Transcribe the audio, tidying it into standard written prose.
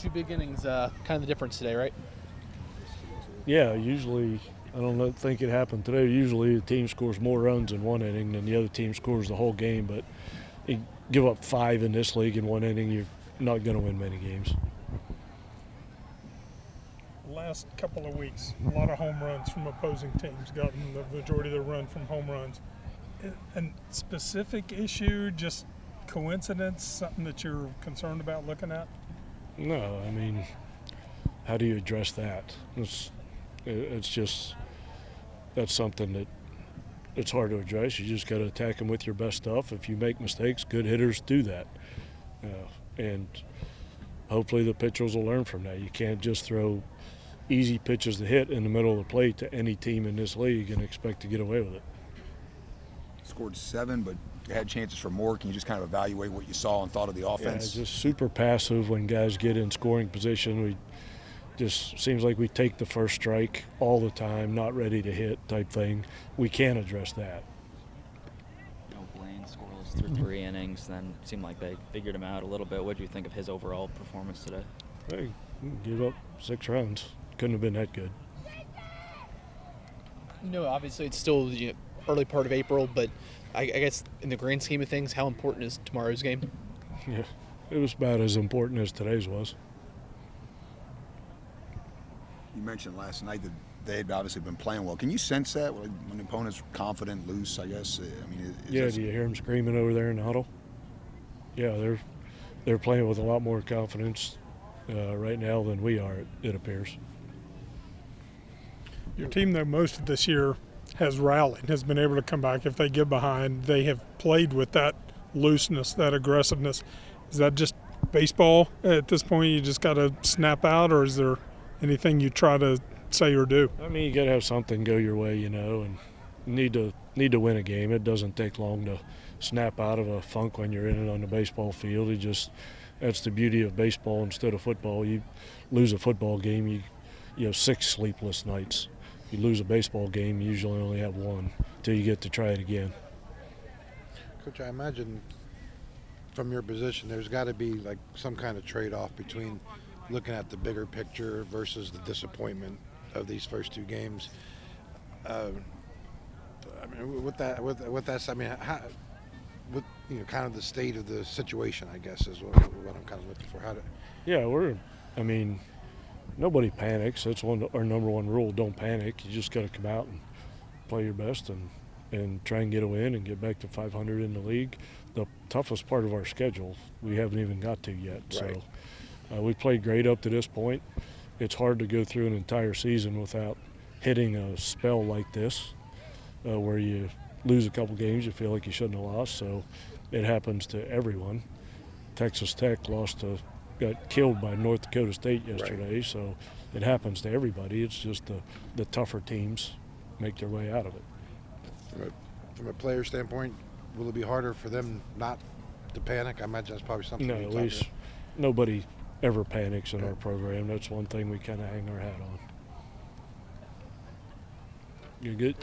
2 big innings, kind of the difference today, right? Yeah, usually think it happened today. Usually the team scores more runs in one inning than the other team scores the whole game, but you give up 5 in this league in one inning, you're not going to win many games. Last couple of weeks, a lot of home runs from opposing teams, gotten the majority of the run from home runs. A specific issue, just coincidence, something that you're concerned about looking at? No, I mean, how do you address that? It's just, that's something that it's hard to address. You just got to attack them with your best stuff. If you make mistakes, good hitters do that. And hopefully the pitchers will learn from that. You can't just throw easy pitches to hit in the middle of the plate to any team in this league and expect to get away with it. Scored 7, but had chances for more. Can you just kind of evaluate what you saw and thought of the offense? Yeah, just super passive when guys get in scoring position. We just seems like we take the first strike all the time, not ready to hit type thing. We can't address that. Blaine scoreless through 3 innings, then it seemed like they figured him out a little bit. What do you think of his overall performance today? They gave up 6 runs. Couldn't have been that good. Obviously it's still early part of April, but I guess in the grand scheme of things, how important is tomorrow's game? Yeah, it was about as important as today's was. You mentioned last night that they had obviously been playing well. Can you sense that when the opponent's confident, loose, I guess? I mean, do you hear them screaming over there in the huddle? Yeah, they're playing with a lot more confidence right now than we are, it appears. Your team, though, most of this year has rallied, has been able to come back. If they get behind, they have played with that looseness, that aggressiveness. Is that just baseball at this point? You just got to snap out, or is there anything you try to say or do? I mean, you got to have something go your way, and need to win a game. It doesn't take long to snap out of a funk when you're in it on the baseball field. That's the beauty of baseball instead of football. You lose a football game, you have 6 sleepless nights. You lose a baseball game, you usually only have 1 until you get to try it again. Coach, I imagine from your position there's got to be like some kind of trade-off between looking at the bigger picture versus the disappointment of these first 2 games. I mean, kind of the state of the situation, I guess, is what I'm kind of looking for. Nobody panics. That's our number 1 rule. Don't panic. You just got to come out and play your best and try and get a win and get back to 500 in the league. The toughest part of our schedule we haven't even got to yet. Right. So we played great up to this point. It's hard to go through an entire season without hitting a spell like this where you lose a couple games you feel like you shouldn't have lost. So it happens to everyone. Texas Tech got killed by North Dakota State yesterday, right. So it happens to everybody. It's just the tougher teams make their way out of it. From a player standpoint, will it be harder for them not to panic? I imagine that's probably something. No, at least nobody ever panics in our program. That's one thing we kind of hang our hat on. You good?